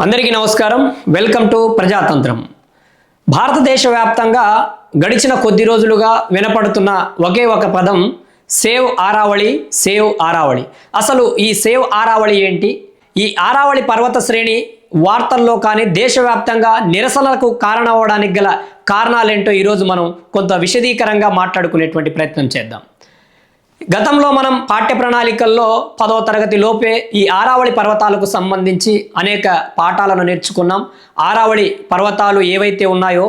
అందరికీ నమస్కారం. Welcome to Prajatantram. భారతదేశ వ్యాప్తంగా గడిచిన కొద్ది రోజులుగా వినపడుతున్న ఒకే ఒక పదం సేవ్ ఆరావళి, సేవ్ ఆరావళి. అసలు ఈ సేవ్ ఆరావళి ఏంటి? ఈ ఆరావళి పర్వత శ్రేణి వార్తల్లో కానీ దేశవ్యాప్తంగా నిరసనలకు కారణమవడానికి గల కారణాలేంటో ఈరోజు మనం కొంత విశదీకరంగా మాట్లాడుకునేటువంటి ప్రయత్నం చేద్దాం. గతంలో మనం పాఠ్య ప్రణాళికల్లో 10వ తరగతి లోపే ఈ ఆరావళి పర్వతాలకు సంబంధించి అనేక పాఠాలను నేర్చుకున్నాం. ఆరావళి పర్వతాలు ఏవైతే ఉన్నాయో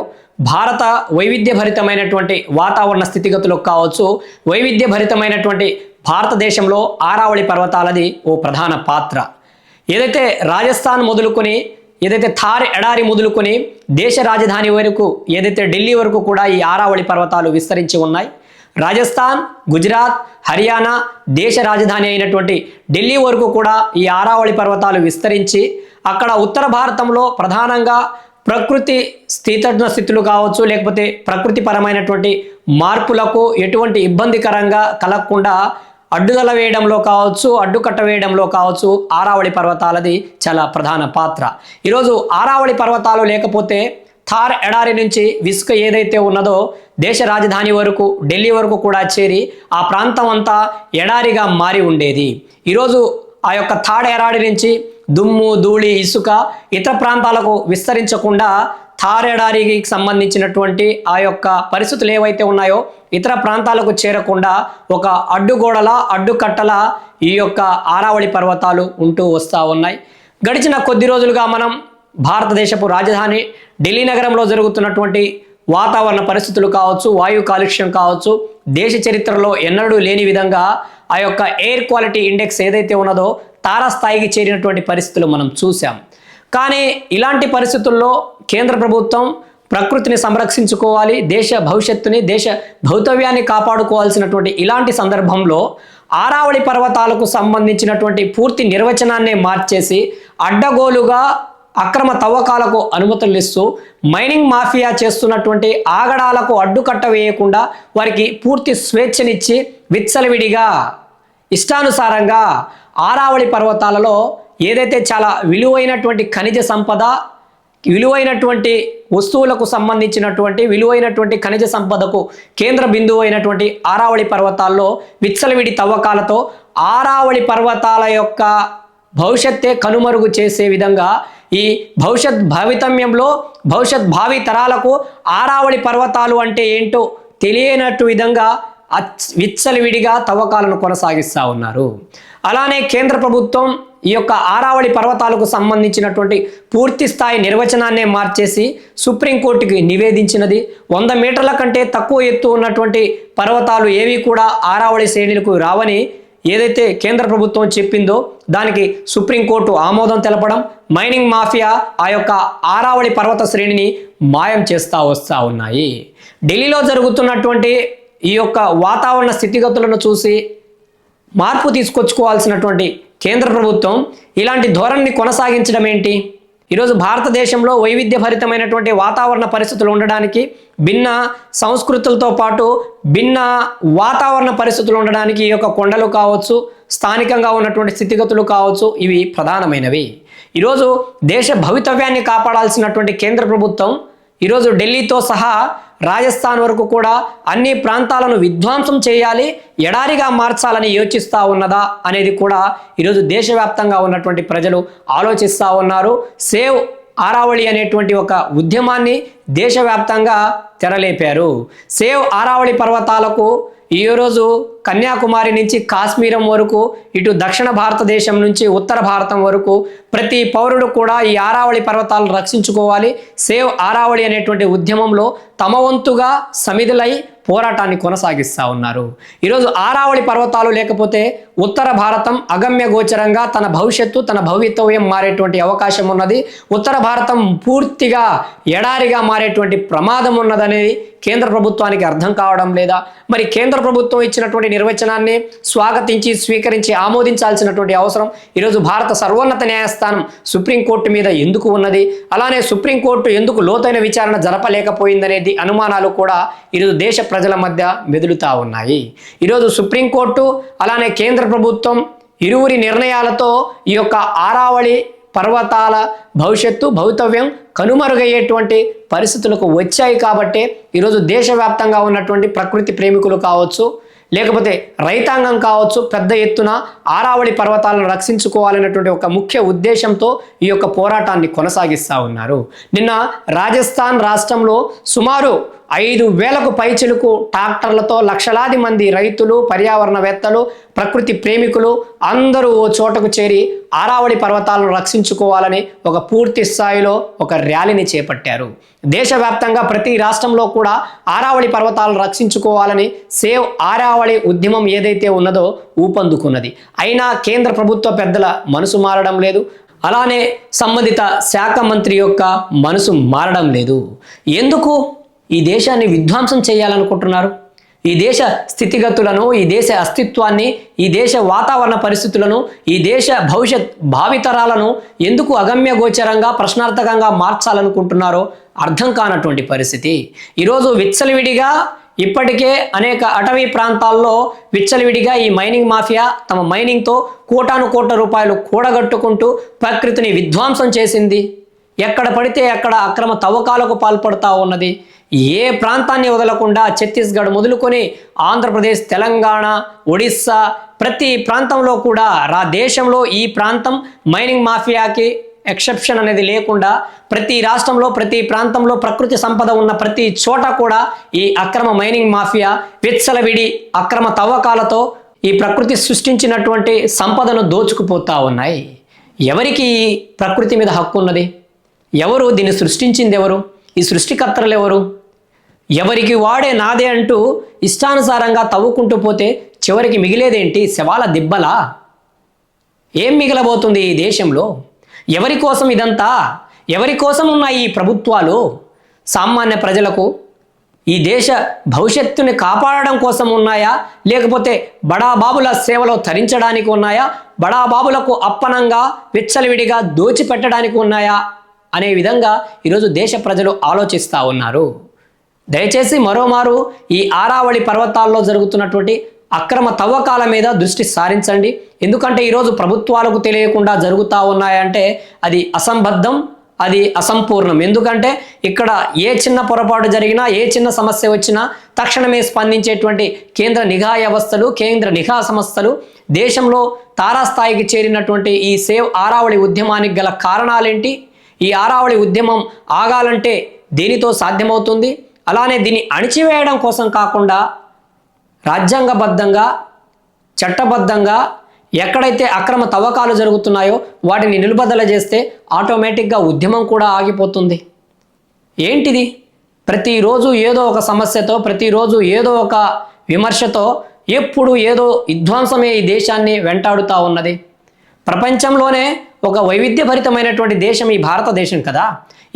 భారత వైవిధ్యభరితమైనటువంటి వాతావరణ స్థితిగతులకు కావచ్చు, వైవిధ్యభరితమైనటువంటి భారతదేశంలో ఆరావళి పర్వతాలది ఓ ప్రధాన పాత్ర. ఏదైతే రాజస్థాన్ మొదలుకొని, ఏదైతే థార్ ఎడారి మొదలుకొని దేశ రాజధాని వరకు, ఏదైతే ఢిల్లీ వరకు కూడా ఈ ఆరావళి పర్వతాలు విస్తరించి ఉన్నాయి. రాజస్థాన్, గుజరాత్, హర్యానా దేశ రాజధాని అయినటువంటి ఢిల్లీ వరకు కూడా ఈ ఆరావళి పర్వతాలు విస్తరించి అక్కడ ఉత్తర భారతంలో ప్రధానంగా ప్రకృతి స్థితజ్ఞ స్థితులు కావచ్చు, లేకపోతే ప్రకృతి పరమైనటువంటి మార్పులకు ఎటువంటి ఇబ్బందికరంగా కలగకుండా అడ్డుదల వేయడంలో కావచ్చు, అడ్డుకట్ట వేయడంలో కావచ్చు ఆరావళి పర్వతాలది చాలా ప్రధాన పాత్ర. ఈరోజు ఆరావళి పర్వతాలు లేకపోతే థార్ ఎడారి నుంచి ఇసుక ఏదైతే ఉన్నదో దేశ రాజధాని వరకు ఢిల్లీ వరకు కూడా చేరి ఆ ప్రాంతం అంతా ఎడారిగా మారి ఉండేది. ఈరోజు ఆ యొక్క థార్ ఎడారి నుంచి దుమ్ము, ధూళి, ఇసుక ఇతర ప్రాంతాలకు విస్తరించకుండా థార్ ఎడారికి సంబంధించినటువంటి ఆ యొక్క పరిస్థితులు ఏవైతే ఉన్నాయో ఇతర ప్రాంతాలకు చేరకుండా ఒక అడ్డుగోడల, అడ్డుకట్టల ఈ యొక్క ఆరావళి పర్వతాలు ఉంటూ వస్తూ ఉన్నాయి. గడిచిన కొద్ది రోజులుగా మనం భారతదేశపు రాజధాని ఢిల్లీ నగరంలో జరుగుతున్నటువంటి వాతావరణ పరిస్థితులు కావచ్చు, వాయు కాలుష్యం కావచ్చు, దేశ చరిత్రలో ఎన్నడూ లేని విధంగా ఆ యొక్క ఎయిర్ క్వాలిటీ ఇండెక్స్ ఏదైతే ఉన్నదో తారాస్థాయికి చేరినటువంటి పరిస్థితులు మనం చూసాం. కానీ ఇలాంటి పరిస్థితుల్లో కేంద్ర ప్రభుత్వం ప్రకృతిని సంరక్షించుకోవాలి, దేశ భవిష్యత్తుని, దేశ భౌతవ్యాన్ని కాపాడుకోవాల్సినటువంటి ఇలాంటి సందర్భంలో ఆరావళి పర్వతాలకు సంబంధించినటువంటి పూర్తి నిర్వచనాన్నే మార్చేసి అడ్డగోలుగా అక్రమ తవ్వకాలకు అనుమతులు ఇస్తూ మైనింగ్ మాఫియా చేస్తున్నటువంటి ఆగడాలకు అడ్డుకట్ట వేయకుండా వారికి పూర్తి స్వేచ్ఛనిచ్చి విచ్చలవిడిగా ఇష్టానుసారంగా ఆరావళి పర్వతాలలో ఏదైతే చాలా విలువైనటువంటి ఖనిజ సంపద, విలువైనటువంటి వస్తువులకు సంబంధించినటువంటి విలువైనటువంటి ఖనిజ సంపదకు కేంద్ర బిందువు అయినటువంటి ఆరావళి పర్వతాల్లో విచ్చలవిడి తవ్వకాలతో ఆరావళి పర్వతాల యొక్క భవిష్యత్తే కనుమరుగు చేసే విధంగా ఈ భవిష్యత్ భవితమ్యంలో భవిష్యత్ భావి తరాలకు ఆరావళి పర్వతాలు అంటే ఏంటో తెలియనట్టు విధంగా విచ్చలవిడిగా తవ్వకాలను కొనసాగిస్తూ ఉన్నారు. అలానే కేంద్ర ప్రభుత్వం ఈ యొక్క ఆరావళి పర్వతాలకు సంబంధించినటువంటి పూర్తి స్థాయి నిర్వచనాన్నే మార్చేసి సుప్రీంకోర్టుకి నివేదించినది. 100 మీటర్ల కంటే తక్కువ ఎత్తు ఉన్నటువంటి పర్వతాలు ఏవి కూడా ఆరావళి శ్రేణులకు రావని ఏదైతే కేంద్ర ప్రభుత్వం చెప్పిందో దానికి సుప్రీంకోర్టు ఆమోదం తెలపడం, మైనింగ్ మాఫియా ఆ యొక్క ఆరావళి పర్వత శ్రేణిని మాయం చేస్తూ వస్తూ ఉన్నాయి. ఢిల్లీలో జరుగుతున్నటువంటి ఈ యొక్క వాతావరణ స్థితిగతులను చూసి మార్పు తీసుకొచ్చుకోవాల్సినటువంటి కేంద్ర ప్రభుత్వం ఇలాంటి ధోరణిని కొనసాగించడం ఏంటి? ఈరోజు భారతదేశంలో వైవిధ్యభరితమైనటువంటి వాతావరణ పరిస్థితులు ఉండడానికి, భిన్న సంస్కృతులతో పాటు భిన్న వాతావరణ పరిస్థితులు ఉండడానికి ఈ యొక్క కొండలు కావచ్చు, స్థానికంగా ఉన్నటువంటి స్థితిగతులు కావచ్చు, ఇవి ప్రధానమైనవి. ఈరోజు దేశ భవితవ్యాన్ని కాపాడాల్సినటువంటి కేంద్ర ప్రభుత్వం ఈరోజు ఢిల్లీతో సహా రాజస్థాన్ వరకు కూడా అన్ని ప్రాంతాలను విధ్వంసం చేయాలి, ఎడారిగా మార్చాలని యోచిస్తూ ఉన్నదా అనేది కూడా ఈరోజు దేశవ్యాప్తంగా ఉన్నటువంటి ప్రజలు ఆలోచిస్తూ ఉన్నారు. సేవ్ ఆరావళి అనేటువంటి ఒక ఉద్యమాన్ని దేశవ్యాప్తంగా తెరలేపారు. సేవ్ ఆరావళి పర్వతాలకు ఈరోజు కన్యాకుమారి నుంచి కాశ్మీరం వరకు, ఇటు దక్షిణ భారతదేశం నుంచి ఉత్తర భారతం వరకు ప్రతి పౌరుడు కూడా ఈ ఆరావళి పర్వతాలను రక్షించుకోవాలి, సేవ్ ఆరావళి అనేటువంటి ఉద్యమంలో తమ వంతుగా సమిధులై పోరాటాన్ని కొనసాగిస్తూ ఉన్నారు. ఈరోజు ఆరావళి పర్వతాలు లేకపోతే ఉత్తర భారతం అగమ్య గోచరంగా తన భవిష్యత్తు, తన భవితవ్యం మారేటువంటి అవకాశం ఉన్నది. ఉత్తర భారతం పూర్తిగా ఎడారిగా మారేటువంటి ప్రమాదం ఉన్నదనేది కేంద్ర ప్రభుత్వానికి అర్థం కావడం లేదా? మరి కేంద్ర ప్రభుత్వం ఇచ్చినటువంటి నిర్వచనాన్ని స్వాగతించి స్వీకరించి ఆమోదించాల్సినటువంటి అవసరం ఈరోజు భారత సర్వోన్నత న్యాయస్థానం సుప్రీంకోర్టు మీద ఎందుకు ఉన్నది? అలానే సుప్రీంకోర్టు ఎందుకు లోతైన విచారణ జరపలేకపోయిందనేది అనుమానాలు కూడా ఈరోజు దేశ ప్రజల మధ్య మెదులుతా ఉన్నాయి. ఈరోజు సుప్రీంకోర్టు అలానే కేంద్ర ప్రభుత్వం ఇరువురి నిర్ణయాలతో ఈ యొక్క ఆరావళి పర్వతాల భవితవ్యం కనుమరుగయ్యేటువంటి పరిస్థితులకు వచ్చాయి కాబట్టి ఈరోజు దేశవ్యాప్తంగా ఉన్నటువంటి ప్రకృతి ప్రేమికులు కావచ్చు, లేకపోతే రైతాంగం కావచ్చు, పెద్ద ఎత్తున ఆరావళి పర్వతాలను రక్షించుకోవాలనేటువంటి ఒక ముఖ్య ఉద్దేశంతో ఈ యొక్క పోరాటాన్ని కొనసాగిస్తూ ఉన్నారు. నిన్న రాజస్థాన్ రాష్ట్రంలో సుమారు 5,000కు పైచిలుకు ట్రాక్టర్లతో లక్షలాది మంది రైతులు, పర్యావరణవేత్తలు, ప్రకృతి ప్రేమికులు అందరూ ఓ చోటకు చేరి ఆరావళి పర్వతాలను రక్షించుకోవాలని ఒక పూర్తి స్థాయిలో ఒక ర్యాలీని చేపట్టారు. దేశవ్యాప్తంగా ప్రతి రాష్ట్రంలో కూడా ఆరావళి పర్వతాలను రక్షించుకోవాలని సేవ్ ఆరావళి ఉద్యమం ఏదైతే ఉన్నదో ఊపందుకున్నది. అయినా కేంద్ర ప్రభుత్వ పెద్దల మనసు మారడం లేదు, అలానే సంబంధిత శాఖ మంత్రి యొక్క మనసు మారడం లేదు. ఎందుకు ఈ దేశాన్ని విధ్వంసం చేయాలనుకుంటున్నారు? ఈ దేశ స్థితిగతులను, ఈ దేశ అస్తిత్వాన్ని, ఈ దేశ వాతావరణ పరిస్థితులను, ఈ దేశ భవిష్యత్ భావితరాలను ఎందుకు అగమ్య గోచరంగా ప్రశ్నార్థకంగా మార్చాలనుకుంటున్నారో అర్థం కానటువంటి పరిస్థితి. ఈరోజు విచ్చలవిడిగా ఇప్పటికే అనేక అటవీ ప్రాంతాల్లో విచ్చలవిడిగా ఈ మైనింగ్ మాఫియా తమ మైనింగ్తో కోటాను రూపాయలు కూడగట్టుకుంటూ ప్రకృతిని విధ్వంసం చేసింది. ఎక్కడ పడితే అక్కడ అక్రమ తవ్వకాలకు పాల్పడుతూ ఉన్నది. ఏ ప్రాంతాన్ని వదలకుండా ఛత్తీస్గఢ్ మొదలుకొని ఆంధ్రప్రదేశ్, తెలంగాణ, ఒడిస్సా ప్రతి ప్రాంతంలో కూడా దేశంలో ఈ ప్రాంతం మైనింగ్ మాఫియాకి ఎక్సెప్షన్ అనేది లేకుండా ప్రతి రాష్ట్రంలో, ప్రతి ప్రాంతంలో ప్రకృతి సంపద ఉన్న ప్రతి చోట కూడా ఈ అక్రమ మైనింగ్ మాఫియా విచ్చలవిడి అక్రమ తవ్వకాలతో ఈ ప్రకృతి సృష్టించినటువంటి సంపదను దోచుకుపోతూ ఉన్నాయి. ఎవరికి ఈ ప్రకృతి మీద హక్కు ఉన్నది? ఎవరు దీన్ని సృష్టించింది? ఎవరు ఈ సృష్టికర్తలు? ఎవరు? ఎవరికి వాడే నాదే అంటూ ఇష్టానుసారంగా తవ్వుకుంటూ పోతే చివరికి మిగిలేదేంటి? శవాల దిబ్బలా? ఏం మిగలబోతుంది ఈ దేశంలో? ఎవరి కోసం ఇదంతా? ఎవరి కోసం ఉన్నాయి ఈ ప్రభుత్వాలు? సామాన్య ప్రజలకు ఈ దేశ భవిష్యత్తుని కాపాడడం కోసం ఉన్నాయా, లేకపోతే బడాబాబుల సేవలో తరించడానికి ఉన్నాయా, బడాబాబులకు అప్పనంగా విచ్చలవిడిగా దోచిపెట్టడానికి ఉన్నాయా అనే విధంగా ఈరోజు దేశ ప్రజలు ఆలోచిస్తూ ఉన్నారు. దయచేసి మరోమారు ఈ ఆరావళి పర్వతాల్లో జరుగుతున్నటువంటి అక్రమ తవ్వకాల మీద దృష్టి సారించండి. ఎందుకంటే ఈరోజు ప్రభుత్వాలకు తెలియకుండా జరుగుతూ ఉన్నాయంటే అది అసంబద్ధం, అది అసంపూర్ణం. ఎందుకంటే ఇక్కడ ఏ చిన్న పొరపాటు జరిగినా, ఏ చిన్న సమస్య వచ్చినా తక్షణమే స్పందించేటువంటి కేంద్ర నిఘా వ్యవస్థలు, కేంద్ర నిఘా సంస్థలు దేశంలో తారాస్థాయికి చేరినటువంటి ఈ సేవ్ ఆరావళి ఉద్యమానికి గల కారణాలేంటి? ఈ ఆరావళి ఉద్యమం ఆగాలంటే దేనితో సాధ్యమవుతుంది? అలానే దీన్ని అణిచివేయడం కోసం కాకుండా రాజ్యాంగబద్ధంగా, చట్టబద్ధంగా ఎక్కడైతే అక్రమ తవ్వకాలు జరుగుతున్నాయో వాటిని నిలుబద్దల చేస్తే ఆటోమేటిక్గా ఉద్యమం కూడా ఆగిపోతుంది. ఏంటిది? ప్రతిరోజు ఏదో ఒక సమస్యతో, ప్రతిరోజు ఏదో ఒక విమర్శతో ఎప్పుడు ఏదో విధ్వంసమే ఈ దేశాన్ని వెంటాడుతూ ఉన్నది. ప్రపంచంలోనే ఒక వైవిధ్యభరితమైనటువంటి దేశం ఈ భారతదేశం కదా.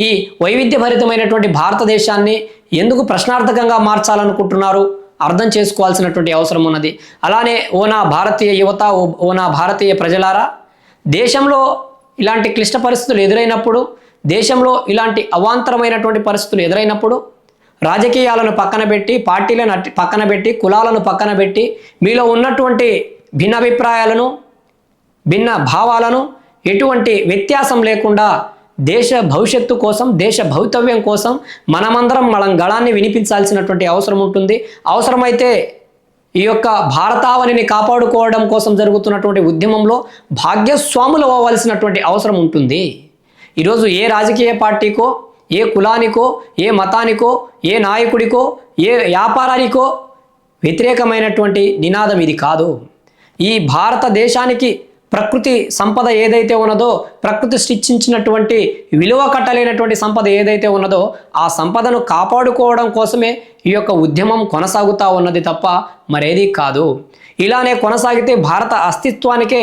ఈ వైవిధ్యభరితమైనటువంటి భారతదేశాన్ని ఎందుకు ప్రశ్నార్థకంగా మార్చాలనుకుంటున్నారు అర్థం చేసుకోవాల్సినటువంటి అవసరం ఉన్నది. అలానే ఓ నా భారతీయ యువత, ఓ నా భారతీయ ప్రజలారా, దేశంలో ఇలాంటి క్లిష్ట పరిస్థితులు ఎదురైనప్పుడు, దేశంలో ఇలాంటి అవాంతరమైనటువంటి పరిస్థితులు ఎదురైనప్పుడు రాజకీయాలను పక్కన పెట్టి, పార్టీలను పక్కన పెట్టి, కులాలను పక్కన పెట్టి, మీలో ఉన్నటువంటి భిన్నాభిప్రాయాలను, భిన్న భావాలను ఎటువంటి వ్యత్యాసం లేకుండా దేశ భవిష్యత్తు కోసం, దేశ భవితవ్యం కోసం మనమందరం మనం గళాన్ని వినిపించాల్సినటువంటి అవసరం ఉంటుంది. అవసరమైతే ఈ యొక్క భారతావనిని కాపాడుకోవడం కోసం జరుగుతున్నటువంటి ఉద్యమంలో భాగ్యస్వాములు అవ్వవలసినటువంటి అవసరం ఉంటుంది. ఈరోజు ఏ రాజకీయ పార్టీకో, ఏ కులానికో, ఏ మతానికో, ఏ నాయకుడికో, ఏ వ్యాపారానికో వ్యతిరేకమైనటువంటి నినాదం ఇది కాదు. ఈ భారతదేశానికి ప్రకృతి సంపద ఏదైతే ఉన్నదో, ప్రకృతి సృష్టించినటువంటి విలువ కట్టలేనటువంటి సంపద ఏదైతే ఉన్నదో ఆ సంపదను కాపాడుకోవడం కోసమే ఈ యొక్క ఉద్యమం కొనసాగుతూ ఉన్నది తప్ప మరేది కాదు. ఇలానే కొనసాగితే భారత అస్తిత్వానికే,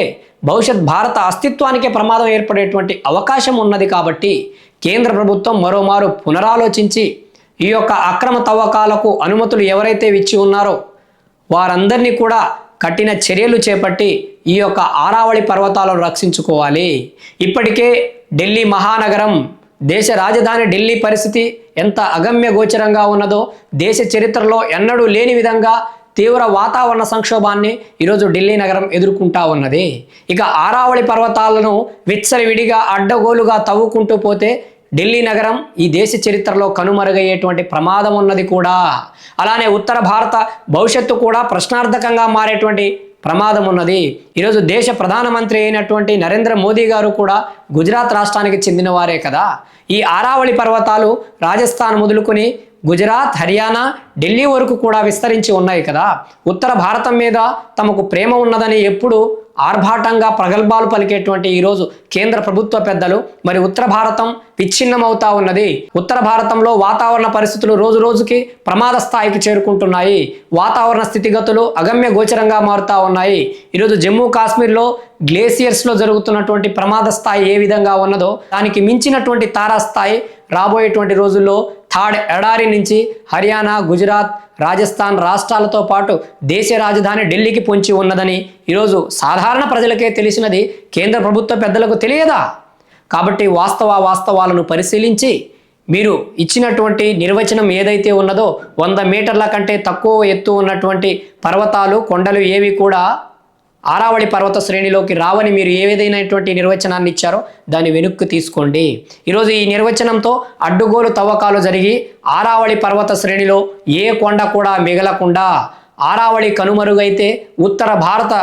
భవిష్యత్ భారత అస్తిత్వానికే ప్రమాదం ఏర్పడేటువంటి అవకాశం ఉన్నది. కాబట్టి కేంద్ర ప్రభుత్వం మరోమారు పునరాలోచించి ఈ యొక్క అక్రమ తవ్వకాలకు అనుమతులు ఎవరైతే ఇచ్చి ఉన్నారో వారందరినీ కూడా కఠిన చర్యలు చేపట్టి ఈ యొక్క ఆరావళి పర్వతాలను రక్షించుకోవాలి. ఇప్పటికే ఢిల్లీ మహానగరం, దేశ రాజధాని ఢిల్లీ పరిస్థితి ఎంత అగమ్య గోచరంగా ఉన్నదో, దేశ చరిత్రలో ఎన్నడూ లేని విధంగా తీవ్ర వాతావరణ సంక్షోభాన్ని ఈరోజు ఢిల్లీ నగరం ఎదుర్కొంటా ఉన్నది. ఇక ఆరావళి పర్వతాలను విచ్చలవిడిగా అడ్డగోలుగా తవ్వుకుంటూ పోతే ఢిల్లీ నగరం ఈ దేశ చరిత్రలో కనుమరుగయ్యేటువంటి ప్రమాదం ఉన్నది కూడా. అలానే ఉత్తర భారత భవిష్యత్తు కూడా ప్రశ్నార్థకంగా మారేటువంటి ప్రమాదం ఉన్నది. ఈరోజు దేశ ప్రధానమంత్రి అయినటువంటి నరేంద్ర మోదీ గారు కూడా గుజరాత్ రాష్ట్రానికి చెందిన వారే కదా. ఈ ఆరావళి పర్వతాలు రాజస్థాన్ మొదలుకొని గుజరాత్, హర్యానా, ఢిల్లీ వరకు కూడా విస్తరించి ఉన్నాయి కదా. ఉత్తర భారతం మీద తమకు ప్రేమ ఉన్నదని ఎప్పుడు ఆర్భాటంగా ప్రగల్భాలు పలికేటువంటి ఈరోజు కేంద్ర ప్రభుత్వ పెద్దలు మరి ఉత్తర భారతం విచ్ఛిన్నమవుతా ఉన్నది. ఉత్తర భారతంలో వాతావరణ పరిస్థితులు రోజు రోజుకి ప్రమాద స్థాయికి చేరుకుంటున్నాయి. వాతావరణ స్థితిగతులు అగమ్య గోచరంగా మారుతా ఉన్నాయి. ఈరోజు జమ్మూ కాశ్మీర్లో గ్లేసియర్స్లో జరుగుతున్నటువంటి ప్రమాద స్థాయి ఏ విధంగా ఉన్నదో దానికి మించినటువంటి తారాస్థాయి రాబోయేటువంటి రోజుల్లో థాడ్ ఎడారి నుంచి హర్యానా, గుజరాత్, రాజస్థాన్ రాష్ట్రాలతో పాటు దేశ రాజధాని ఢిల్లీకి పొంచి ఉన్నదని ఈరోజు సాధారణ ప్రజలకే తెలిసినది, కేంద్ర ప్రభుత్వ పెద్దలకు తెలియదా? కాబట్టి వాస్తవాలను పరిశీలించి మీరు ఇచ్చినటువంటి నిర్వచనం ఏదైతే ఉన్నదో 100 మీటర్ల కంటే తక్కువ ఎత్తు ఉన్నటువంటి పర్వతాలు, కొండలు ఏవి కూడా ఆరావళి పర్వత శ్రేణిలోకి రావని మీరు ఏదైనటువంటి నిర్వచనాన్ని ఇచ్చారో దాన్ని వెనక్కి తీసుకోండి. ఈరోజు ఈ నిర్వచనంతో అడ్డుగోలు తవ్వకాలు జరిగి ఆరావళి పర్వత శ్రేణిలో ఏ కొండ కూడా మిగలకుండా ఆరావళి కనుమరుగైతే ఉత్తర భారత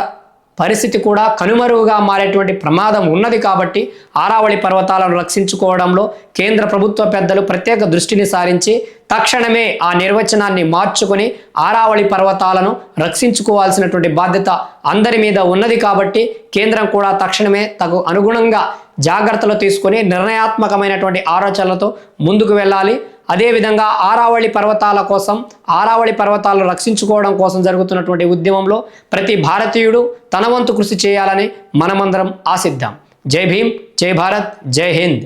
పరిస్థితి కూడా కనుమరుగుగా మారేటువంటి ప్రమాదం ఉన్నది. కాబట్టి ఆరావళి పర్వతాలను రక్షించుకోవడంలో కేంద్ర ప్రభుత్వ పెద్దలు ప్రత్యేక దృష్టిని సారించి తక్షణమే ఆ నిర్వచనాన్ని మార్చుకొని ఆరావళి పర్వతాలను రక్షించుకోవాల్సినటువంటి బాధ్యత అందరి మీద ఉన్నది. కాబట్టి కేంద్రం కూడా తక్షణమే తగు అనుగుణంగా జాగ్రత్తలు తీసుకొని నిర్ణయాత్మకమైనటువంటి ఆలోచనలతో ముందుకు వెళ్ళాలి. అదేవిధంగా ఆరావళి పర్వతాల కోసం, ఆరావళి పర్వతాలను రక్షించుకోవడం కోసం జరుగుతున్నటువంటి ఉద్యమంలో ప్రతి భారతీయుడు తన వంతు కృషి చేయాలని మనమందరం ఆశిద్దాం. జై భీమ్, జై భారత్, జై హింద్.